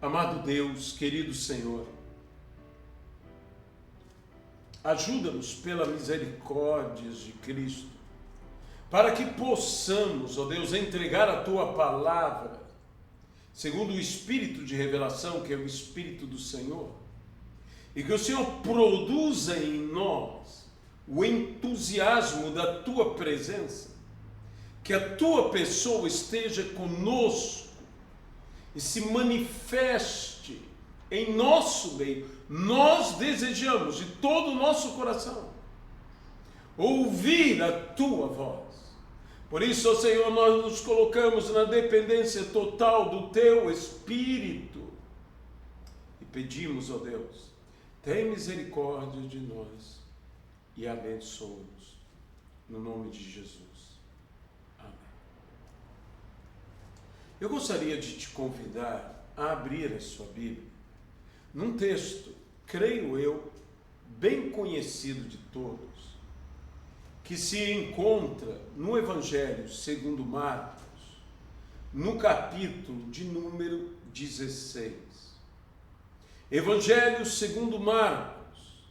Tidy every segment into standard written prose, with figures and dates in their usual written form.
Amado Deus, querido Senhor, ajuda-nos pela misericórdia de Cristo, para que possamos, ó Deus, entregar a Tua palavra, segundo o Espírito de revelação, que é o Espírito do Senhor, e que o Senhor produza em nós o entusiasmo da Tua presença, que a Tua pessoa esteja conosco e se manifeste em nosso meio. Nós desejamos de todo o nosso coração ouvir a Tua voz. Por isso, ó Senhor, nós nos colocamos na dependência total do Teu Espírito e pedimos, ó Deus, tem misericórdia de nós e abençoa-nos, no nome de Jesus. Amém. Eu gostaria de te convidar a abrir a sua Bíblia num texto, creio eu, bem conhecido de todos, que se encontra no Evangelho segundo Marcos, no capítulo de número 16. Evangelho segundo Marcos,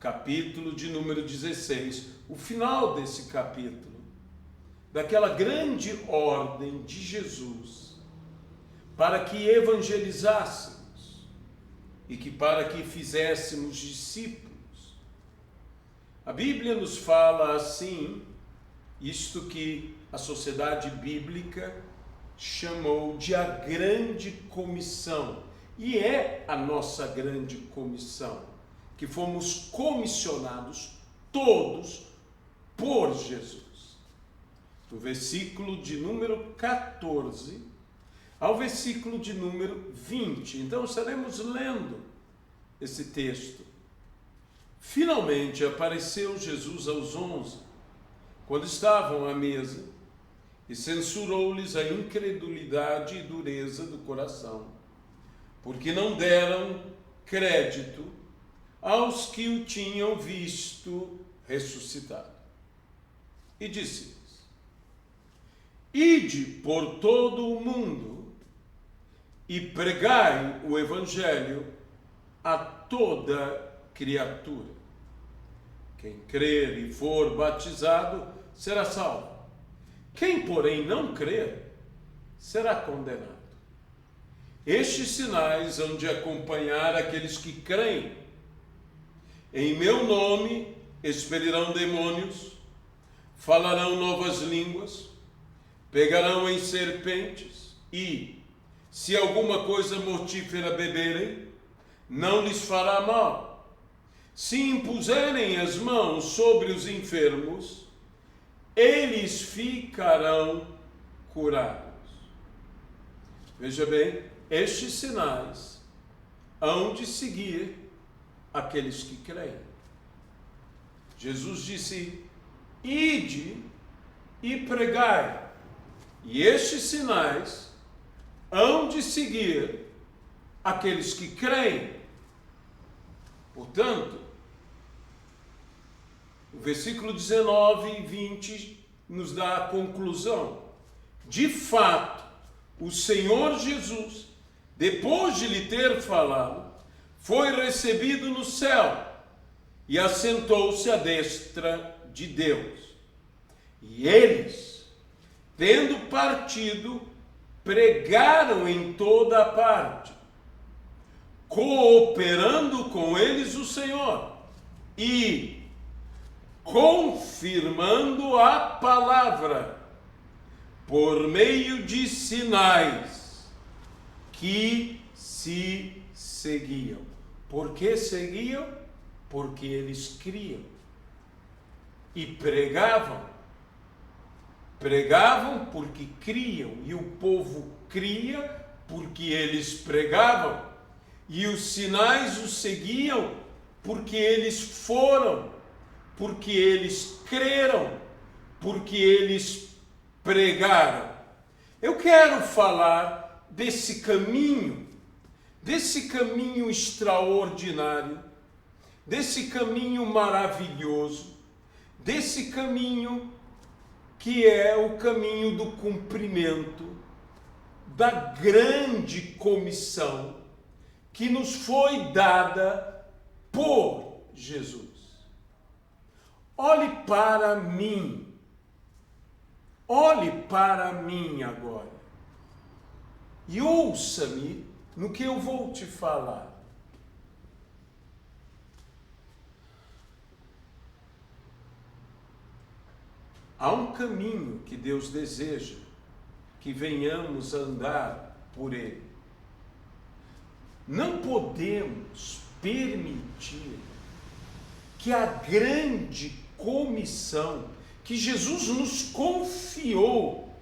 capítulo de número 16, o final desse capítulo, daquela grande ordem de Jesus para que evangelizássemos e que para que fizéssemos discípulos. A Bíblia nos fala assim, isto que a sociedade bíblica chamou de a grande comissão, e é a nossa grande comissão, que fomos comissionados todos por Jesus. Do versículo de número 14 ao versículo de número 20. Então estaremos lendo esse texto. Finalmente apareceu Jesus aos 11, quando estavam à mesa, e censurou-lhes a incredulidade e dureza do coração, porque não deram crédito aos que o tinham visto ressuscitado. E disse-lhes: ide por todo o mundo e pregai o Evangelho a toda criatura. Quem crer e for batizado será salvo. Quem, porém, não crer será condenado. Estes sinais hão de acompanhar aqueles que creem. Em meu nome expelirão demônios, falarão novas línguas, pegarão em serpentes e, se alguma coisa mortífera beberem, não lhes fará mal. Se impuserem as mãos sobre os enfermos, eles ficarão curados. Veja bem, estes sinais hão de seguir aqueles que creem. Jesus disse: ide e pregai. E estes sinais hão de seguir aqueles que creem. Portanto, o versículo 19 e 20 nos dá a conclusão. De fato, o Senhor Jesus, depois de lhe ter falado, foi recebido no céu e assentou-se à destra de Deus. E eles, tendo partido, pregaram em toda a parte, cooperando com eles o Senhor e confirmando a palavra por meio de sinais que se seguiam. Por que seguiam? Porque eles criam e pregavam. Pregavam porque criam, e o povo cria porque eles pregavam, e os sinais os seguiam porque eles foram, porque eles creram, porque eles pregaram. Eu quero falar desse caminho extraordinário, desse caminho maravilhoso, desse caminho que é o caminho do cumprimento da grande comissão que nos foi dada por Jesus. Olhe para mim. Olhe para mim agora. E ouça-me no que eu vou te falar. Há um caminho que Deus deseja que venhamos andar por ele. Não podemos permitir que a grande comissão que Jesus nos confiou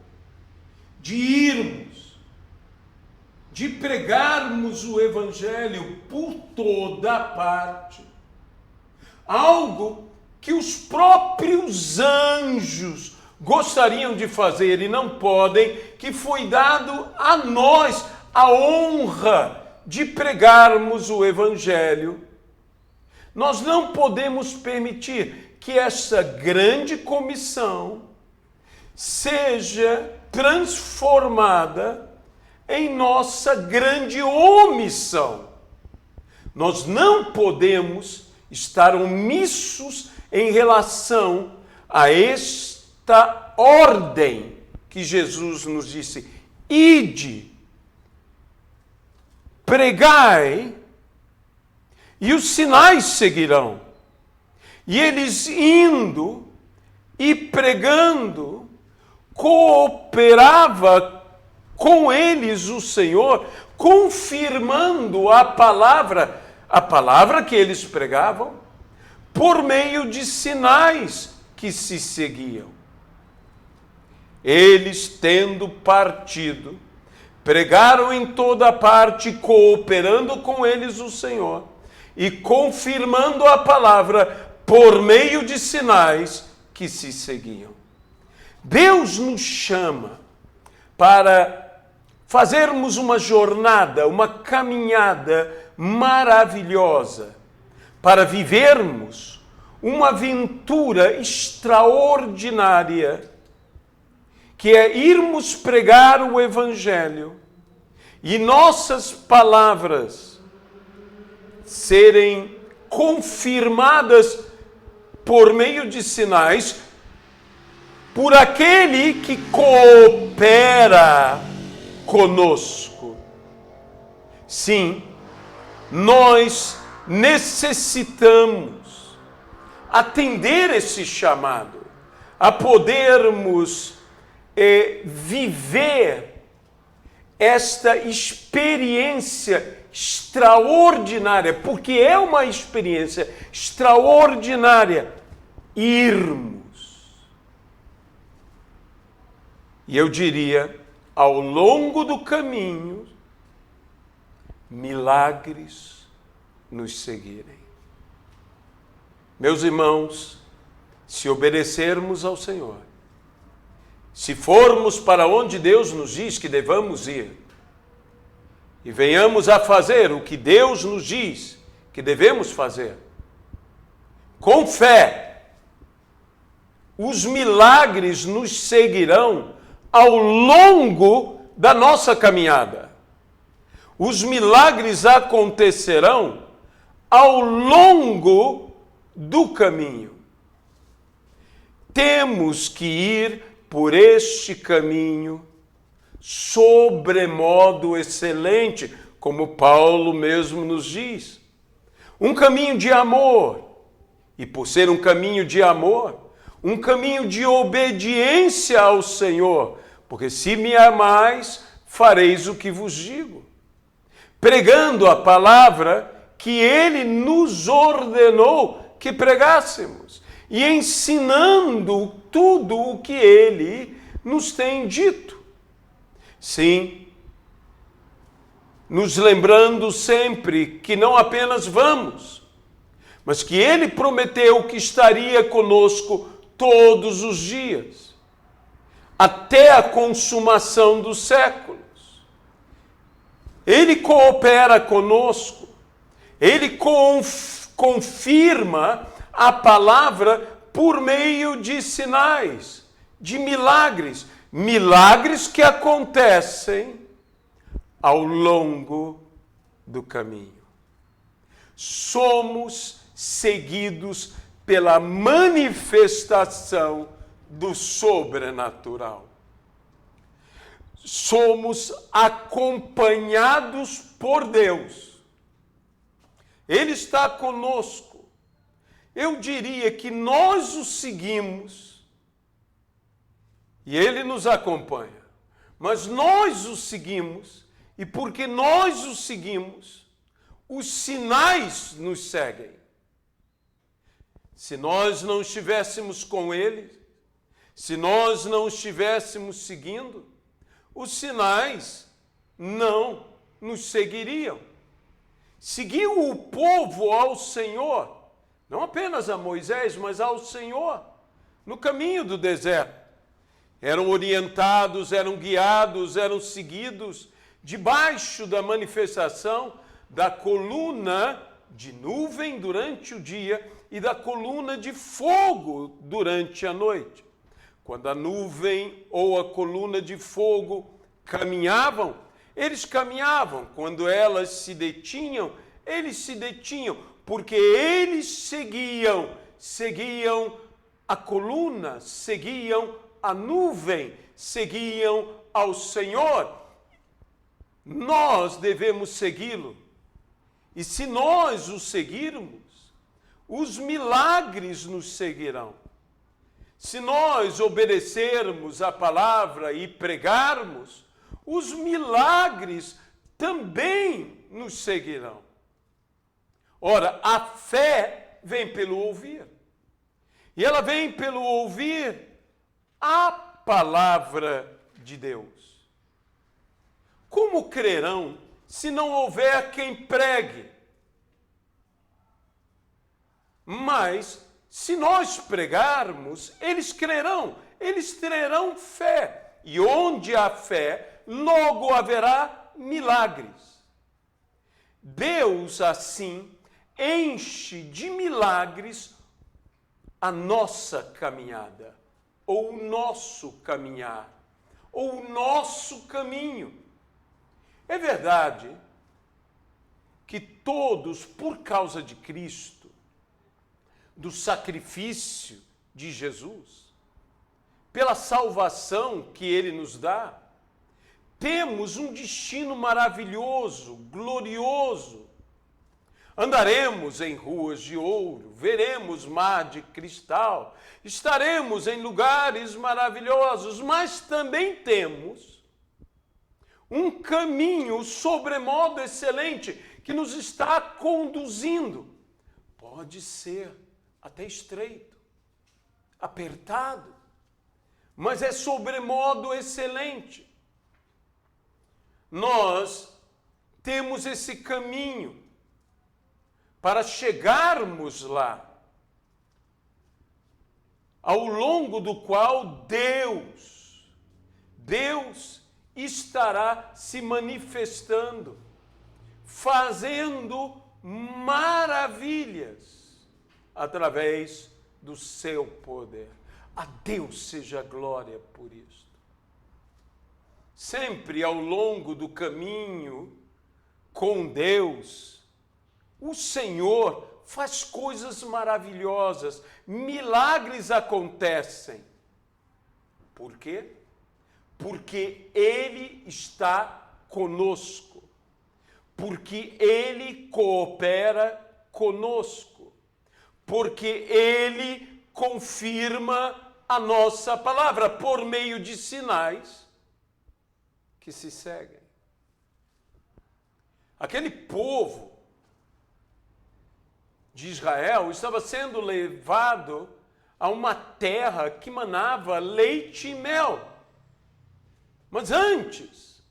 de irmos, de pregarmos o Evangelho por toda parte, algo que os próprios anjos gostariam de fazer e não podem, que foi dado a nós a honra de pregarmos o Evangelho. Nós não podemos permitir que essa grande comissão seja transformada em nossa grande omissão. Nós não podemos estar omissos em relação a esta ordem que Jesus nos disse: ide, pregai, e os sinais seguirão. E eles indo e pregando, cooperava com eles o Senhor, confirmando a palavra que eles pregavam, por meio de sinais que se seguiam. Eles, tendo partido, pregaram em toda parte, cooperando com eles o Senhor, e confirmando a palavra por meio de sinais que se seguiam. Deus nos chama para fazermos uma jornada, uma caminhada maravilhosa, para vivermos uma aventura extraordinária, que é irmos pregar o Evangelho e nossas palavras serem confirmadas por meio de sinais por aquele que coopera conosco. Sim, nós necessitamos atender esse chamado, a podermos viver esta experiência extraordinária, porque é uma experiência extraordinária, irmos. E eu diria, ao longo do caminho, milagres nos seguirem. Meus irmãos, se obedecermos ao Senhor, se formos para onde Deus nos diz que devamos ir, e venhamos a fazer o que Deus nos diz que devemos fazer, com fé, os milagres nos seguirão ao longo da nossa caminhada. Os milagres acontecerão ao longo do caminho. Temos que ir por este caminho sobremodo excelente, como Paulo mesmo nos diz. Um caminho de amor. E por ser um caminho de amor, um caminho de obediência ao Senhor. Porque se me amais, fareis o que vos digo. Pregando a palavra que Ele nos ordenou que pregássemos. E ensinando tudo o que Ele nos tem dito. Sim, nos lembrando sempre que não apenas vamos, mas que Ele prometeu que estaria conosco todos os dias, até a consumação dos séculos. Ele coopera conosco, Ele confirma a palavra por meio de sinais, de milagres. Milagres que acontecem ao longo do caminho. Somos seguidos pela manifestação do sobrenatural. Somos acompanhados por Deus. Ele está conosco. Eu diria que nós o seguimos e ele nos acompanha. Mas nós o seguimos e porque nós o seguimos, os sinais nos seguem. Se nós não estivéssemos com ele, se nós não estivéssemos seguindo, os sinais não nos seguiriam. Seguiu o povo ao Senhor, não apenas a Moisés, mas ao Senhor, no caminho do deserto. Eram orientados, eram guiados, eram seguidos debaixo da manifestação da coluna de nuvem durante o dia e da coluna de fogo durante a noite. Quando a nuvem ou a coluna de fogo caminhavam, eles caminhavam. Quando elas se detinham, eles se detinham, porque eles seguiam a coluna, seguiam a nuvem, seguiam ao Senhor. Nós devemos segui-lo. E se nós o seguirmos, os milagres nos seguirão. Se nós obedecermos a palavra e pregarmos, os milagres também nos seguirão. Ora, a fé vem pelo ouvir. E ela vem pelo ouvir a palavra de Deus. Como crerão se não houver quem pregue? Mas, se nós pregarmos, eles crerão, eles terão fé. E onde há fé, logo haverá milagres. Deus, assim, enche de milagres a nossa caminhada, ou o nosso caminhar, ou o nosso caminho. É verdade que todos, por causa de Cristo, do sacrifício de Jesus, pela salvação que Ele nos dá, temos um destino maravilhoso, glorioso. Andaremos em ruas de ouro, veremos mar de cristal, estaremos em lugares maravilhosos, mas também temos um caminho sobremodo excelente que nos está conduzindo. Pode ser até estreito, apertado, mas é sobremodo excelente. Nós temos esse caminho para chegarmos lá, ao longo do qual Deus estará se manifestando, fazendo maravilhas através do seu poder. A Deus seja glória por isto. Sempre ao longo do caminho com Deus, o Senhor faz coisas maravilhosas, milagres acontecem. Por quê? Porque Ele está conosco, porque Ele coopera conosco, porque Ele confirma a nossa palavra por meio de sinais que se seguem. Aquele povo de Israel estava sendo levado a uma terra que manava leite e mel. Mas antes,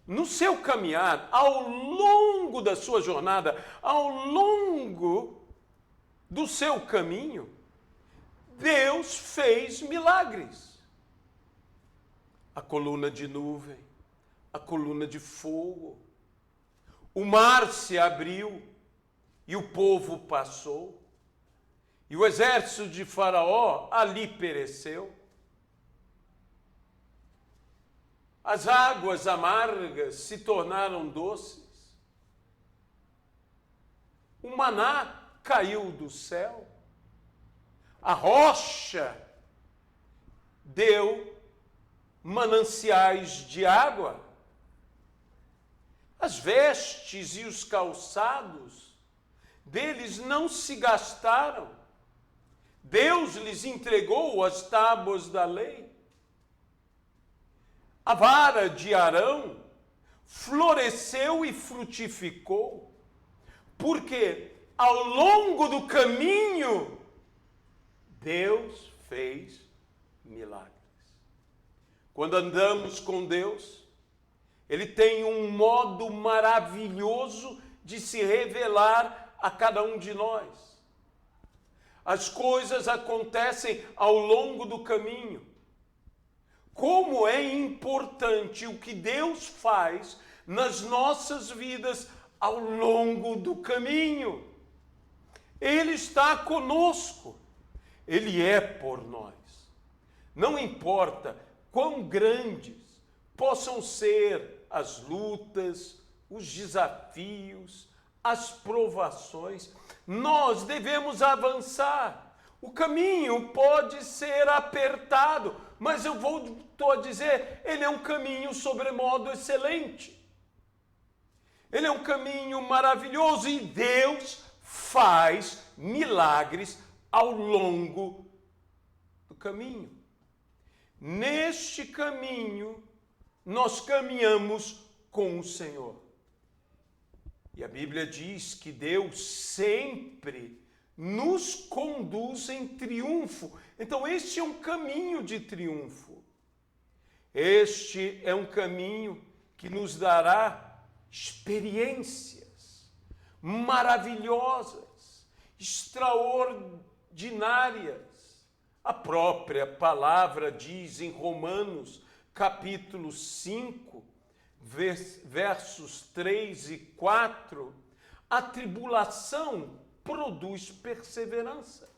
no seu caminhar, ao longo da sua jornada, ao longo do seu caminho, Deus fez milagres. A coluna de nuvem, a coluna de fogo, o mar se abriu e o povo passou, e o exército de Faraó ali pereceu. As águas amargas se tornaram doces. O maná caiu do céu. A rocha deu mananciais de água. As vestes e os calçados deles não se gastaram. Deus lhes entregou as tábuas da lei. A vara de Arão floresceu e frutificou, porque ao longo do caminho Deus fez milagres. Quando andamos com Deus, Ele tem um modo maravilhoso de se revelar a cada um de nós. As coisas acontecem ao longo do caminho. Como é importante o que Deus faz nas nossas vidas ao longo do caminho. Ele está conosco. Ele é por nós. Não importa quão grandes possam ser as lutas, os desafios, as provações, nós devemos avançar. O caminho pode ser apertado, mas estou a dizer, ele é um caminho sobremodo excelente. Ele é um caminho maravilhoso e Deus faz milagres ao longo do caminho. Neste caminho, nós caminhamos com o Senhor. E a Bíblia diz que Deus sempre nos conduz em triunfo. Então, este é um caminho de triunfo. Este é um caminho que nos dará experiências maravilhosas, extraordinárias. A própria palavra diz em Romanos, capítulo 5, versos 3 e 4, a tribulação produz perseverança.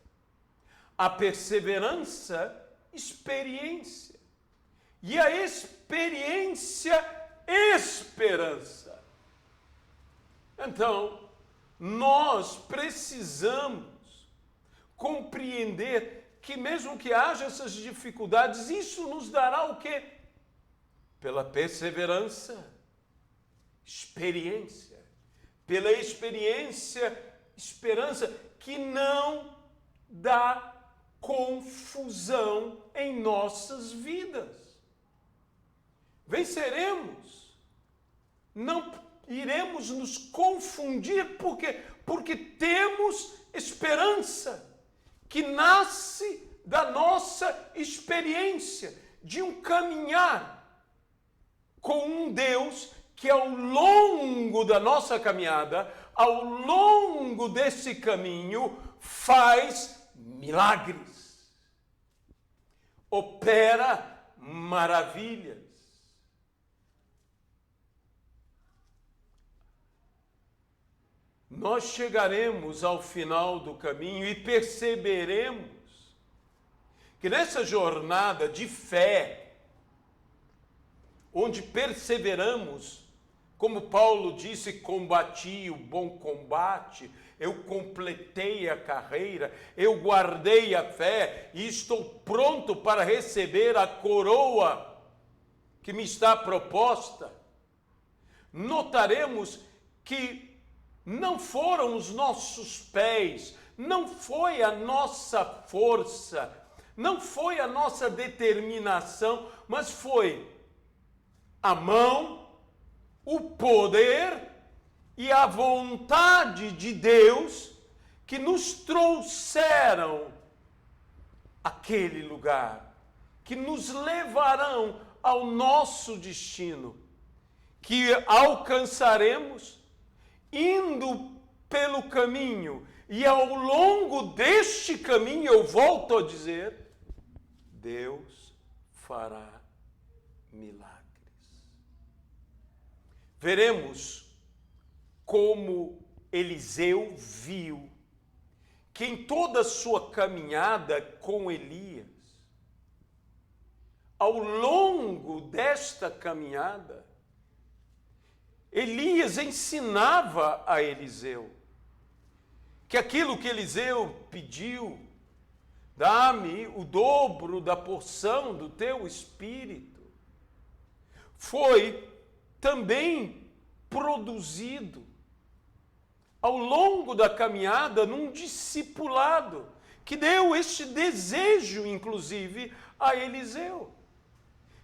A perseverança, experiência. E a experiência, esperança. Então, nós precisamos compreender que mesmo que haja essas dificuldades, isso nos dará o quê? Pela perseverança, experiência. Pela experiência, esperança, que não dá confusão em nossas vidas. Venceremos. Não iremos nos confundir, porque temos esperança que nasce da nossa experiência de um caminhar com um Deus que ao longo da nossa caminhada, ao longo desse caminho, faz milagres, opera maravilhas. Nós chegaremos ao final do caminho e perceberemos que nessa jornada de fé, onde perseveramos, como Paulo disse, combati o bom combate, eu completei a carreira, eu guardei a fé e estou pronto para receber a coroa que me está proposta. Notaremos que não foram os nossos pés, não foi a nossa força, não foi a nossa determinação, mas foi a mão, o poder e a vontade de Deus que nos trouxeram àquele lugar, que nos levarão ao nosso destino, que alcançaremos indo pelo caminho, e ao longo deste caminho, eu volto a dizer, Deus fará milagres. Veremos como Eliseu viu que em toda a sua caminhada com Elias, ao longo desta caminhada, Elias ensinava a Eliseu que aquilo que Eliseu pediu, dá-me o dobro da porção do teu espírito, foi também produzido ao longo da caminhada num discipulado que deu este desejo, inclusive, a Eliseu.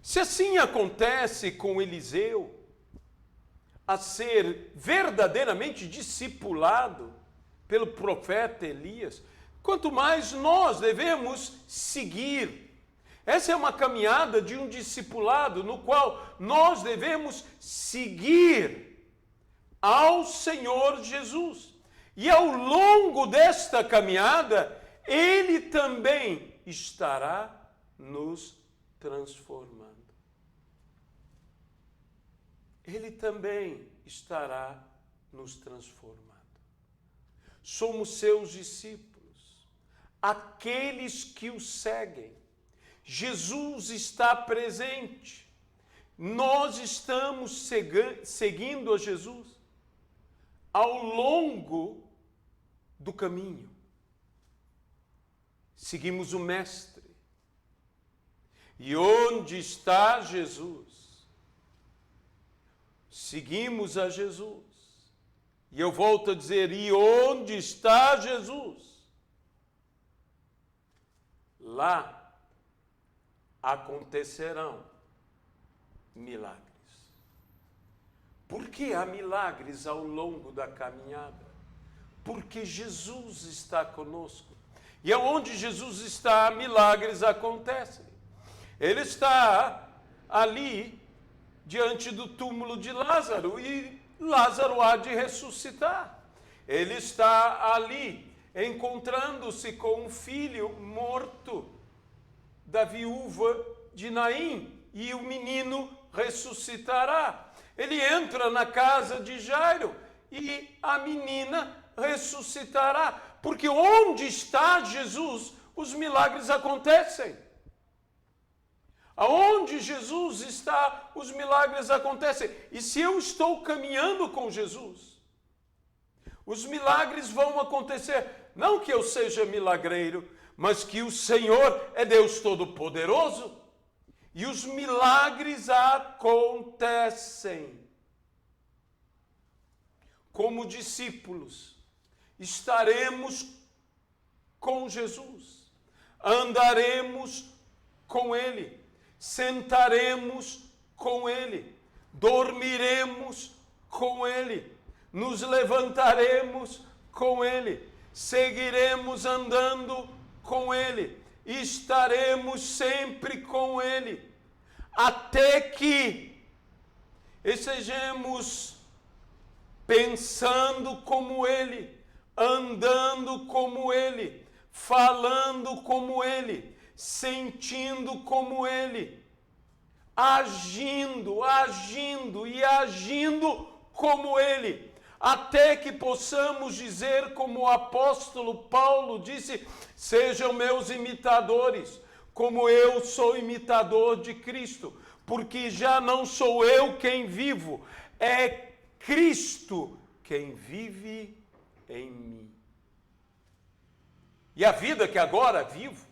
Se assim acontece com Eliseu, a ser verdadeiramente discipulado pelo profeta Elias, quanto mais nós devemos seguir. Essa é uma caminhada de um discipulado no qual nós devemos seguir ao Senhor Jesus. E ao longo desta caminhada, Ele também estará nos transformando. Ele também estará nos transformando. Somos seus discípulos, aqueles que o seguem. Jesus está presente. Nós estamos seguindo a Jesus ao longo do caminho. Seguimos o Mestre. E onde está Jesus? Seguimos a Jesus. E eu volto a dizer, e onde está Jesus? Lá acontecerão milagres. Por que há milagres ao longo da caminhada? Porque Jesus está conosco. E aonde Jesus está, milagres acontecem. Ele está ali diante do túmulo de Lázaro e Lázaro há de ressuscitar. Ele está ali encontrando-se com um filho morto da viúva de Naim e o menino ressuscitará. Ele entra na casa de Jairo e a menina ressuscitará. Porque onde está Jesus, os milagres acontecem. Aonde Jesus está, os milagres acontecem. E se eu estou caminhando com Jesus, os milagres vão acontecer. Não que eu seja milagreiro, mas que o Senhor é Deus Todo-Poderoso. E os milagres acontecem. Como discípulos, estaremos com Jesus, andaremos com Ele, sentaremos com Ele, dormiremos com Ele, nos levantaremos com Ele, seguiremos andando com Ele, estaremos sempre com Ele, até que estejamos pensando como Ele, andando como Ele, falando como Ele, sentindo como Ele, agindo como Ele, até que possamos dizer como o apóstolo Paulo disse, sejam meus imitadores, como eu sou imitador de Cristo, porque já não sou eu quem vivo, é Cristo quem vive em mim. E a vida que agora vivo,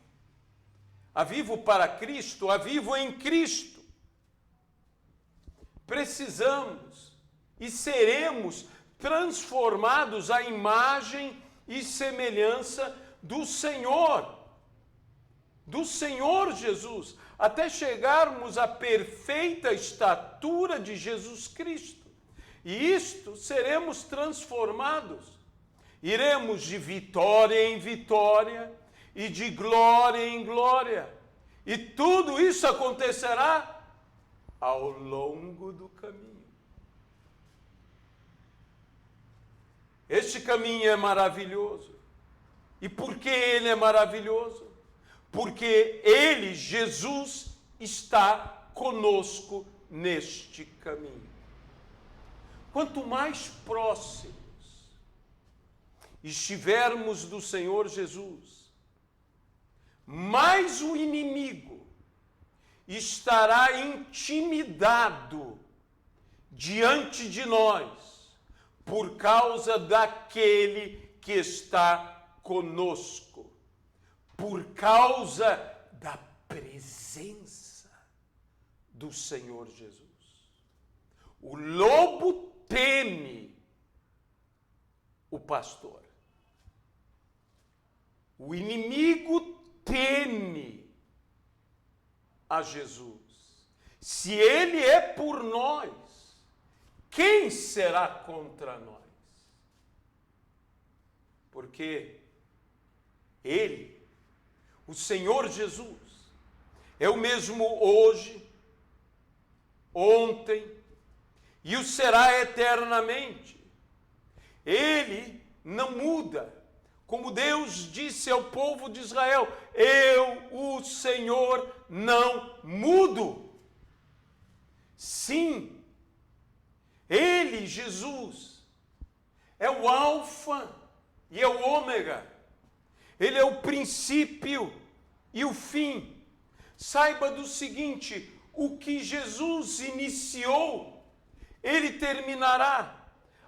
a vivo para Cristo, a vivo em Cristo. Precisamos e seremos transformados à imagem e semelhança do Senhor Jesus, até chegarmos à perfeita estatura de Jesus Cristo. E isto seremos transformados. Iremos de vitória em vitória e de glória em glória. E tudo isso acontecerá ao longo do caminho. Este caminho é maravilhoso. E por que ele é maravilhoso? Porque ele, Jesus, está conosco neste caminho. Quanto mais próximos estivermos do Senhor Jesus, mais o inimigo estará intimidado diante de nós por causa daquele que está conosco, por causa da presença do Senhor Jesus. O lobo teme o pastor. O inimigo teme a Jesus. Se ele é por nós, quem será contra nós? Porque ele, o Senhor Jesus, é o mesmo hoje, ontem e o será eternamente. Ele não muda. Como Deus disse ao povo de Israel: eu, o Senhor, não mudo. Sim, Ele, Jesus, é o Alfa e é o Ômega. Ele é o princípio e o fim. Saiba do seguinte: o que Jesus iniciou, Ele terminará.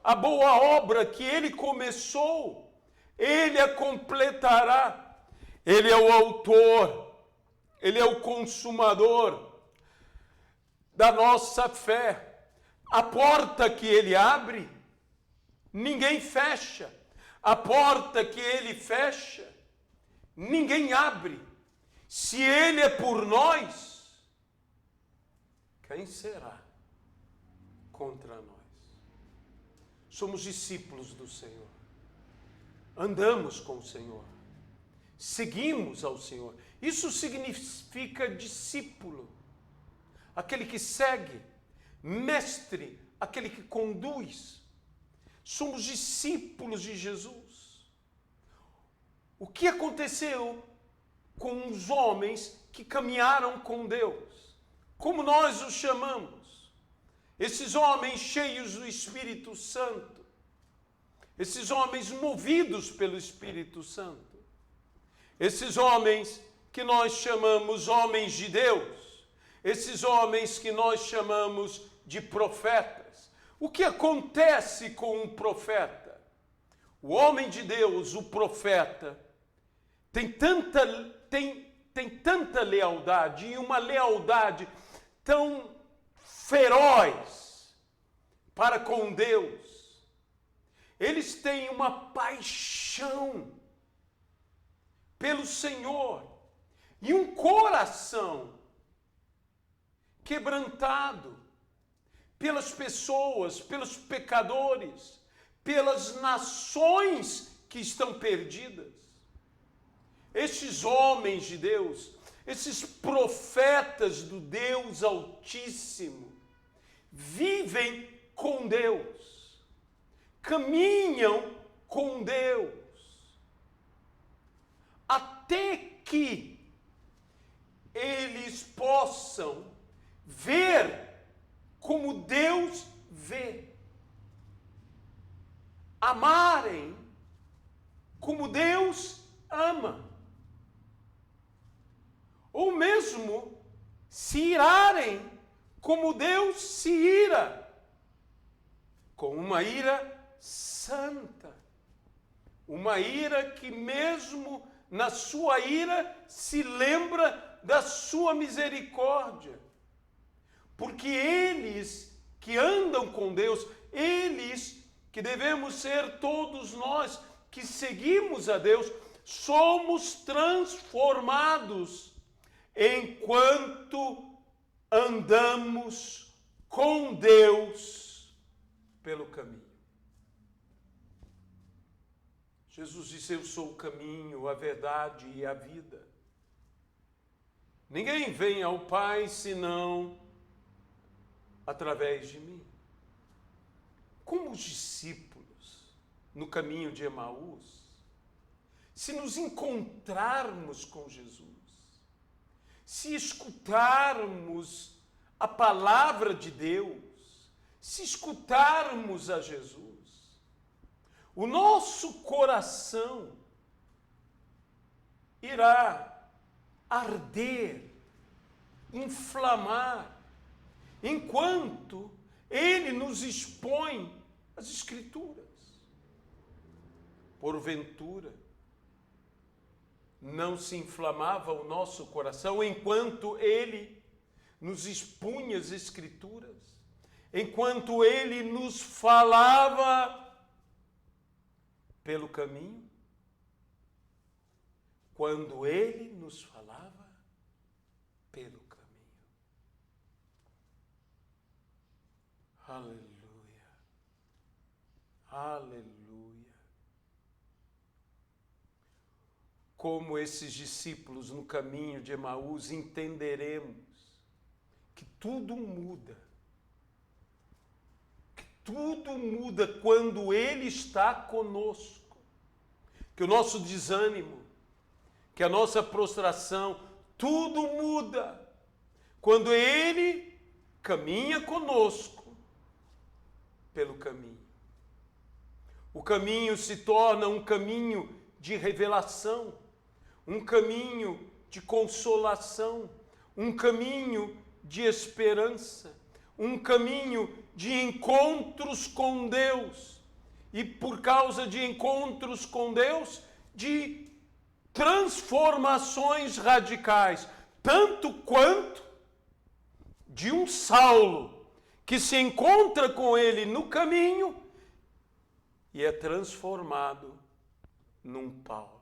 A boa obra que Ele começou, Ele a completará. Ele é o autor, Ele é o consumador da nossa fé. A porta que Ele abre, ninguém fecha. A porta que Ele fecha, ninguém abre. Se Ele é por nós, quem será contra nós? Somos discípulos do Senhor. Andamos com o Senhor. Seguimos ao Senhor. Isso significa discípulo. Aquele que segue. Mestre, aquele que conduz. Somos discípulos de Jesus. O que aconteceu com os homens que caminharam com Deus? Como nós os chamamos? Esses homens cheios do Espírito Santo. Esses homens movidos pelo Espírito Santo. Esses homens que nós chamamos homens de Deus. Esses homens que nós chamamos de profetas. O que acontece com um profeta? O homem de Deus, o profeta, tem tanta lealdade, e uma lealdade tão feroz para com Deus. Eles têm uma paixão pelo Senhor e um coração quebrantado pelas pessoas, pelos pecadores, pelas nações que estão perdidas. Estes homens de Deus, esses profetas do Deus Altíssimo, vivem com Deus, caminham com Deus, até que eles possam ver como Deus vê, amarem como Deus ama, ou mesmo se irarem como Deus se ira, com uma ira santa, uma ira que mesmo na sua ira se lembra da sua misericórdia, porque eles que andam com Deus, eles que devemos ser todos nós que seguimos a Deus, somos transformados enquanto andamos com Deus pelo caminho. Jesus disse: eu sou o caminho, a verdade e a vida. Ninguém vem ao Pai senão através de mim. Como os discípulos no caminho de Emaús, se nos encontrarmos com Jesus, se escutarmos a palavra de Deus, se escutarmos a Jesus, o nosso coração irá arder inflamar, enquanto ele nos expõe as Escrituras. Porventura, não se inflamava o nosso coração enquanto ele nos expunha as Escrituras, enquanto ele nos falava pelo caminho, quando ele nos falava pelo caminho. Aleluia, aleluia. Como esses discípulos no caminho de Emaús entenderemos que tudo muda. Que tudo muda quando Ele está conosco. Que o nosso desânimo, que a nossa prostração, tudo muda quando Ele caminha conosco pelo caminho. O caminho se torna um caminho de revelação, um caminho de consolação, um caminho de esperança, um caminho de encontros com Deus. E por causa de encontros com Deus, de transformações radicais, tanto quanto de um Saulo que se encontra com ele no caminho e é transformado num Paulo.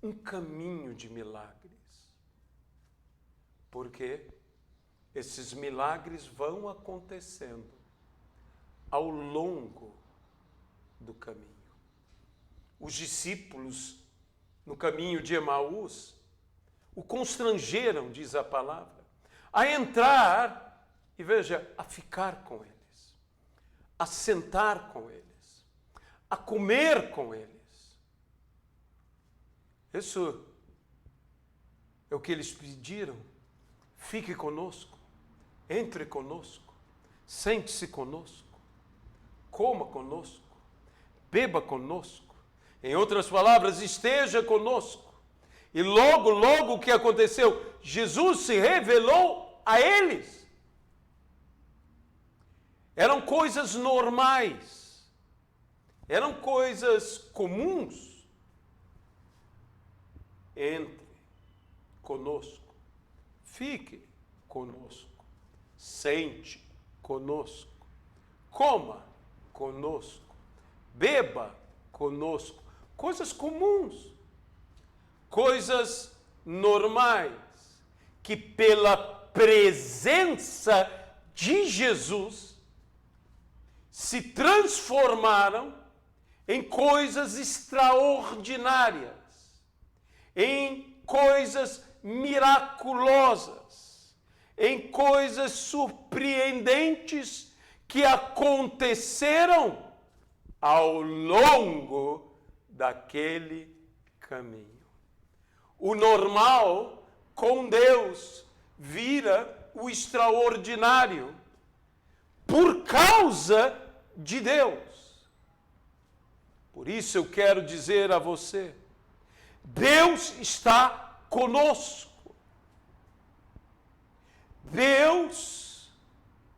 Um caminho de milagres. Porque esses milagres vão acontecendo ao longo do caminho. Os discípulos no caminho de Emaús o constrangeram, diz a palavra, a entrar e, veja, a ficar com eles, a sentar com eles, a comer com eles. Isso é o que eles pediram. Fique conosco, entre conosco, sente-se conosco, coma conosco, beba conosco. Em outras palavras, esteja conosco. E logo, logo o que aconteceu? Jesus se revelou a eles. Eram coisas normais, eram coisas comuns. Entre conosco, fique conosco, sente conosco, coma conosco, beba conosco. Coisas comuns, coisas normais, que pela presença de Jesus se transformaram em coisas extraordinárias, em coisas miraculosas, em coisas surpreendentes que aconteceram ao longo daquele caminho. O normal com Deus vira o extraordinário por causa de Deus. Por isso eu quero dizer a você, Deus está conosco. Deus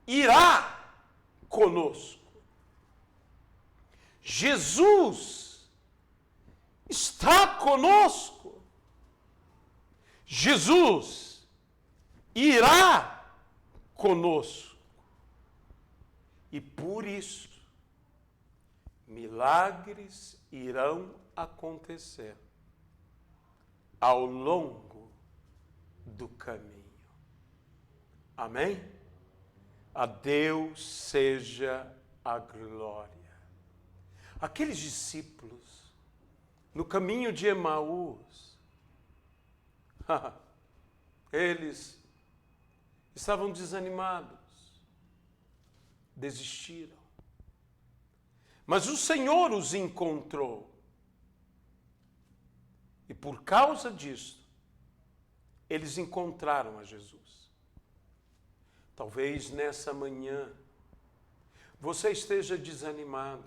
irá conosco. Jesus está conosco. Jesus irá conosco. E por isso, milagres irão acontecer ao longo do caminho. Amém? A Deus seja a glória. Aqueles discípulos no caminho de Emaús, eles estavam desanimados, desistiram. Mas o Senhor os encontrou. E por causa disso, eles encontraram a Jesus. Talvez nessa manhã você esteja desanimado,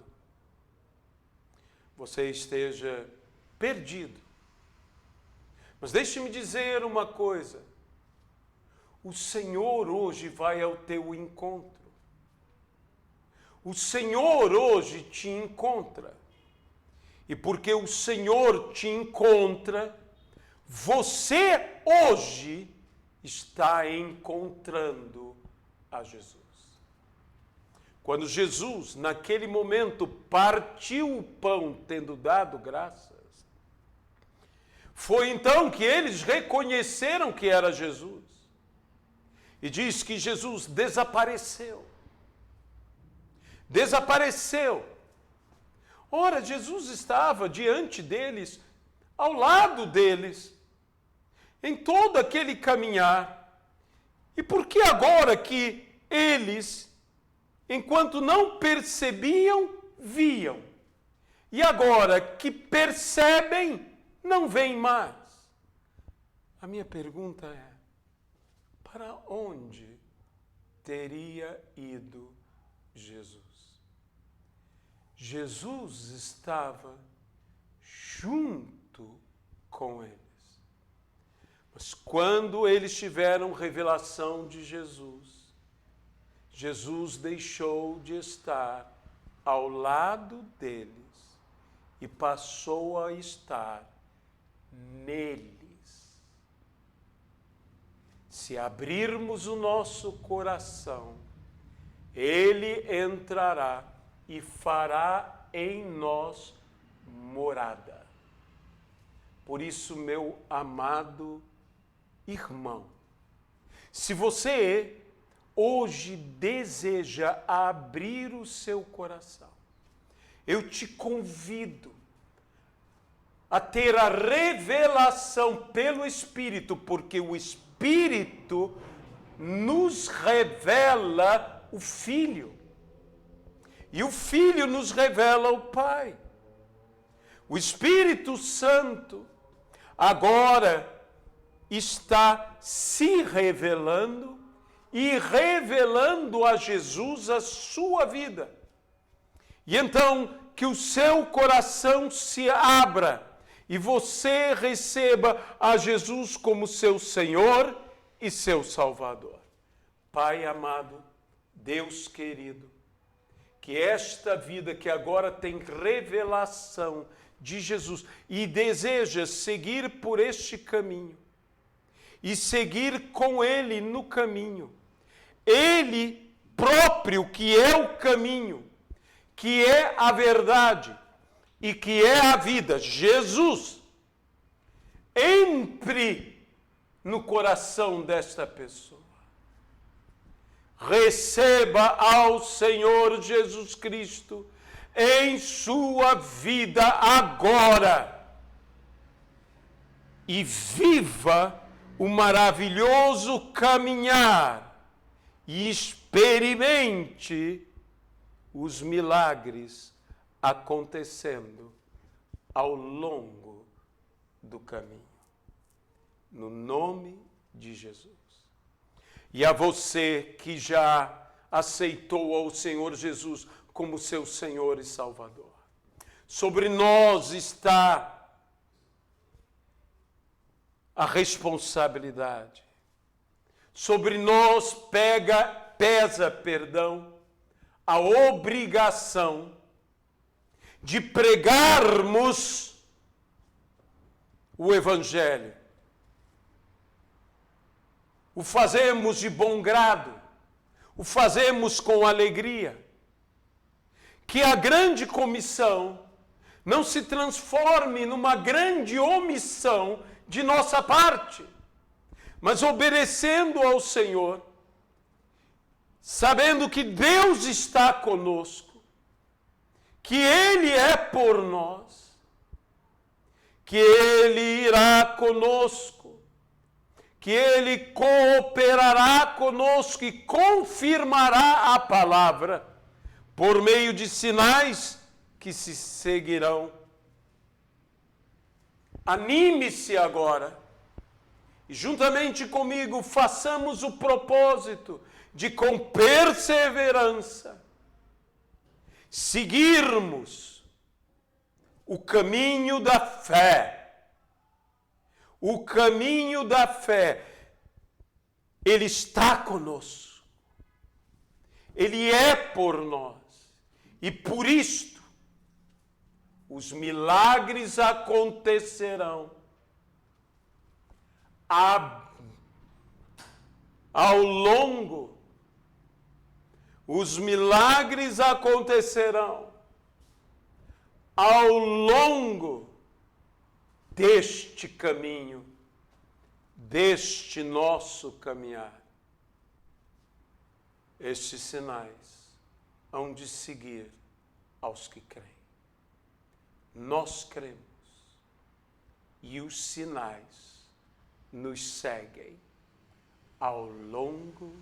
você esteja perdido. Mas deixe-me dizer uma coisa: o Senhor hoje vai ao teu encontro. O Senhor hoje te encontra. E porque o Senhor te encontra, você hoje está encontrando a Jesus. Quando Jesus, naquele momento, partiu o pão, tendo dado graças, foi então que eles reconheceram que era Jesus. E diz que Jesus desapareceu. Desapareceu. Ora, Jesus estava diante deles, ao lado deles, em todo aquele caminhar. E por que agora que eles, enquanto não percebiam, viam? E agora que percebem, não veem mais? A minha pergunta é, para onde teria ido Jesus? Jesus estava junto com eles. Mas quando eles tiveram revelação de Jesus, Jesus deixou de estar ao lado deles e passou a estar neles. Se abrirmos o nosso coração, Ele entrará e fará em nós morada. Por isso, meu amado irmão, se você hoje deseja abrir o seu coração, eu te convido a ter a revelação pelo Espírito, porque o Espírito nos revela o Filho. E o Filho nos revela o Pai. O Espírito Santo agora está se revelando e revelando a Jesus a sua vida. E então que o seu coração se abra e você receba a Jesus como seu Senhor e seu Salvador. Pai amado, Deus querido, que esta vida que agora tem revelação de Jesus e deseja seguir por este caminho e seguir com Ele no caminho, Ele próprio que é o caminho, que é a verdade e que é a vida, Jesus, entre no coração desta pessoa. Receba ao Senhor Jesus Cristo em sua vida agora e viva o maravilhoso caminhar e experimente os milagres acontecendo ao longo do caminho. No nome de Jesus. E a você que já aceitou ao Senhor Jesus como seu Senhor e Salvador, sobre nós está a responsabilidade. Sobre nós pesa, a obrigação de pregarmos o Evangelho. O fazemos de bom grado, o fazemos com alegria. Que a grande comissão não se transforme numa grande omissão de nossa parte, mas obedecendo ao Senhor, sabendo que Deus está conosco, que Ele é por nós, que Ele irá conosco, que Ele cooperará conosco e confirmará a palavra por meio de sinais que se seguirão. Anime-se agora e juntamente comigo façamos o propósito de com perseverança seguirmos o caminho da fé. O caminho da fé, Ele está conosco. Ele é por nós. E por isto, os milagres acontecerão ao longo. Os milagres acontecerão ao longo deste caminho, deste nosso caminhar. Estes sinais hão de seguir aos que creem. Nós cremos e os sinais nos seguem ao longo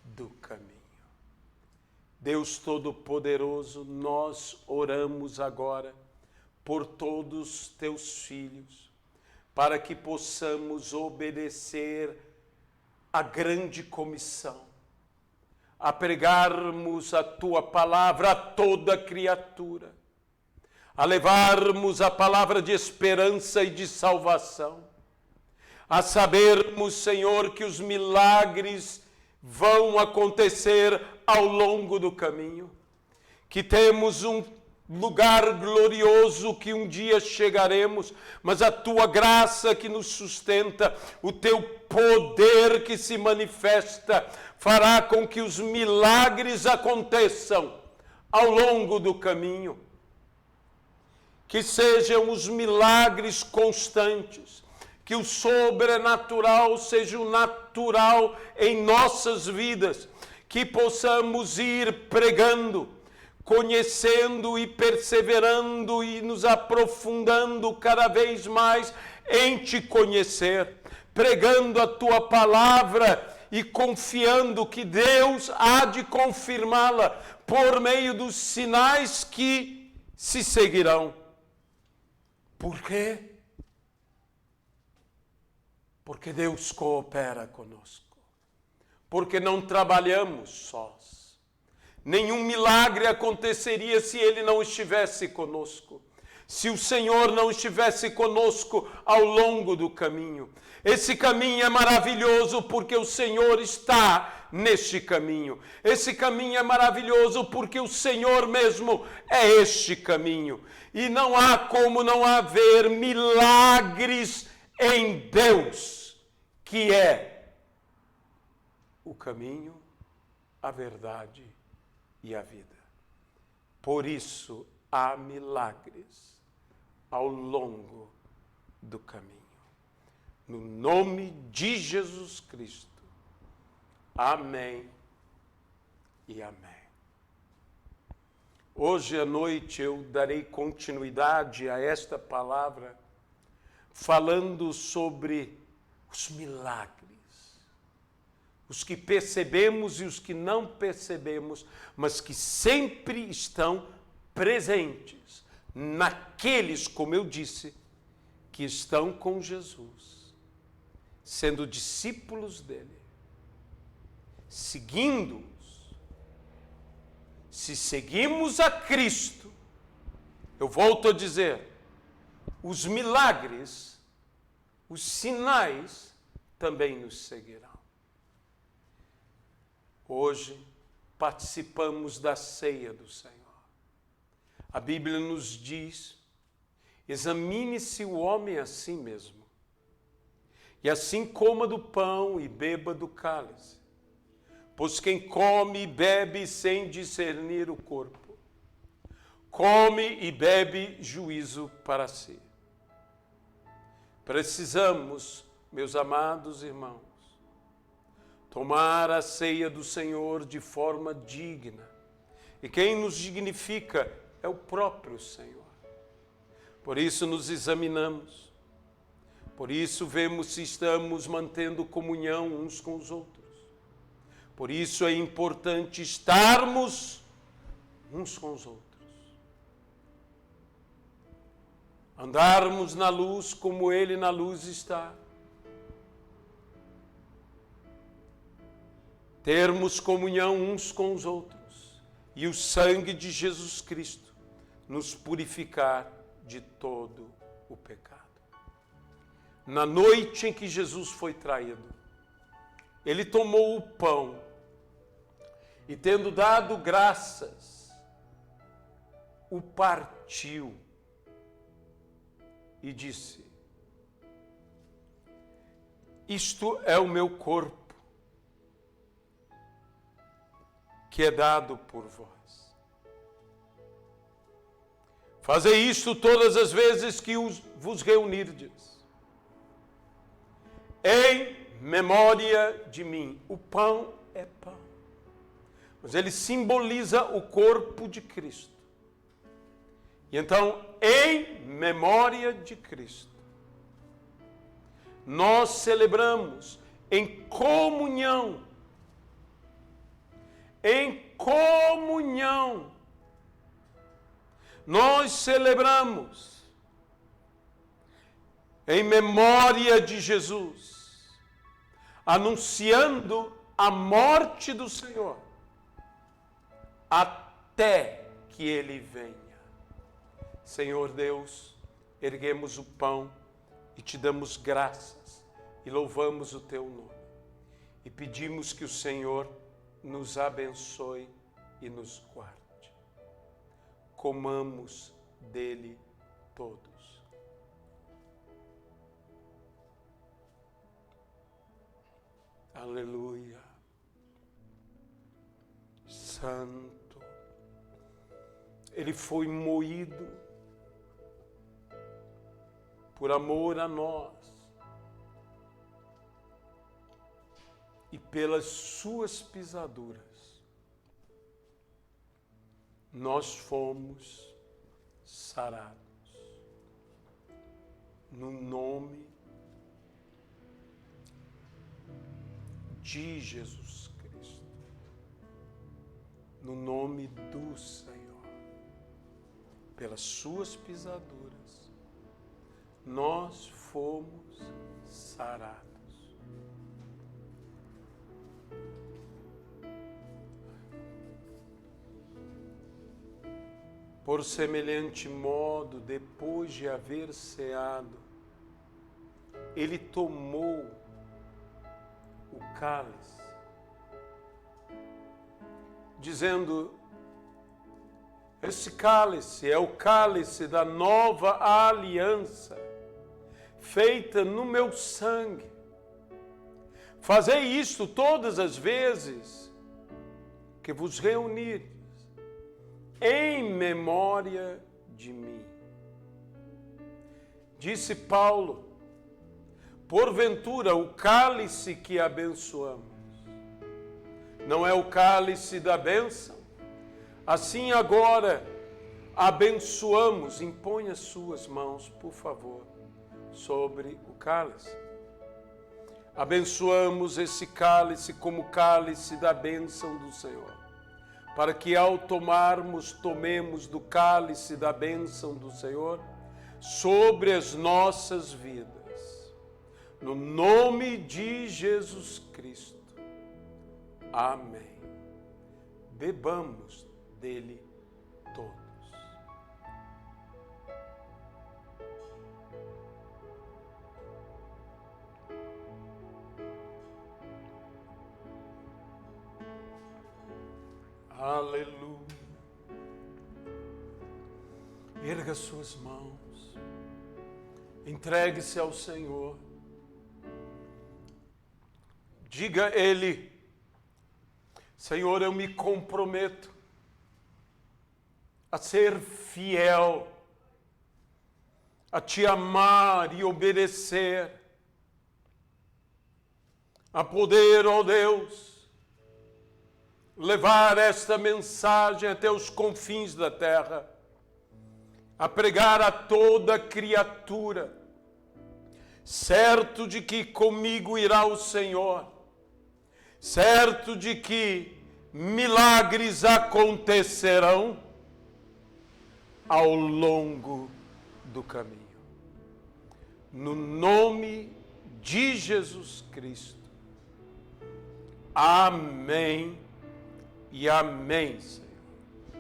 do caminho. Deus Todo-Poderoso, nós oramos agora por todos os teus filhos, para que possamos obedecer a grande comissão, a pregarmos a tua palavra a toda criatura, a levarmos a palavra de esperança e de salvação, a sabermos, Senhor, que os milagres vão acontecer ao longo do caminho, que temos um lugar glorioso que um dia chegaremos, mas a tua graça que nos sustenta, o teu poder que se manifesta, fará com que os milagres aconteçam ao longo do caminho. Que sejam os milagres constantes, que o sobrenatural seja o natural em nossas vidas, que possamos ir pregando, conhecendo e perseverando e nos aprofundando cada vez mais em te conhecer, pregando a tua palavra e confiando que Deus há de confirmá-la por meio dos sinais que se seguirão. Por quê? Porque Deus coopera conosco. Porque não trabalhamos sós. Nenhum milagre aconteceria se Ele não estivesse conosco. Se o Senhor não estivesse conosco ao longo do caminho. Esse caminho é maravilhoso porque o Senhor está neste caminho. Esse caminho é maravilhoso porque o Senhor mesmo é este caminho. E não há como não haver milagres em Deus, que é o caminho, a verdade e a vida. Por isso há milagres ao longo do caminho. No nome de Jesus Cristo. Amém e amém. Hoje à noite eu darei continuidade a esta palavra, falando sobre os milagres. Os que percebemos e os que não percebemos, mas que sempre estão presentes naqueles, como eu disse, que estão com Jesus, sendo discípulos dele, seguindo-os. Se seguimos a Cristo, eu volto a dizer, os milagres, os sinais também nos seguirão. Hoje participamos da ceia do Senhor. A Bíblia nos diz, examine-se o homem a si mesmo, e assim coma do pão e beba do cálice. Pois quem come e bebe sem discernir o corpo, come e bebe juízo para si. Precisamos, meus amados irmãos, tomar a ceia do Senhor de forma digna. E quem nos dignifica é o próprio Senhor. Por isso nos examinamos. Por isso vemos se estamos mantendo comunhão uns com os outros. Por isso é importante estarmos uns com os outros. Andarmos na luz como Ele na luz está. Termos comunhão uns com os outros. E o sangue de Jesus Cristo nos purificar de todo o pecado. Na noite em que Jesus foi traído, ele tomou o pão e, tendo dado graças, o partiu e disse: isto é o meu corpo, que é dado por vós. Fazei isto todas as vezes que vos reunirdes, em memória de mim. O pão é pão, mas ele simboliza o corpo de Cristo. E então, em memória de Cristo, nós celebramos em comunhão, nós celebramos em memória de Jesus, anunciando a morte do Senhor, até que Ele venha. Senhor Deus, erguemos o pão e te damos graças e louvamos o teu nome. E pedimos que o Senhor nos abençoe e nos guarde. Comamos dele todos. Aleluia. Santo. Ele foi moído por amor a nós. E pelas suas pisaduras, nós fomos sarados. No nome de Jesus Cristo. No nome do Senhor. Pelas suas pisaduras, nós fomos sarados. Por semelhante modo, depois de haver ceado, ele tomou o cálice, dizendo: esse cálice é o cálice da nova aliança, feita no meu sangue. Fazei isto todas as vezes que vos reunirdes, em memória de mim. Disse Paulo: porventura o cálice que abençoamos não é o cálice da bênção? Assim agora abençoamos. Impõe as suas mãos, por favor, sobre o cálice. Abençoamos esse cálice como cálice da bênção do Senhor, para que ao tomarmos, tomemos do cálice da bênção do Senhor sobre as nossas vidas. No nome de Jesus Cristo. Amém. Bebamos dele todos. Aleluia. Erga suas mãos. Entregue-se ao Senhor. Diga a Ele: Senhor, eu me comprometo a ser fiel, a te amar e obedecer, a poder, ó Deus, levar esta mensagem até os confins da terra, a pregar a toda criatura, certo de que comigo irá o Senhor, certo de que milagres acontecerão ao longo do caminho. No nome de Jesus Cristo. Amém e amém, Senhor.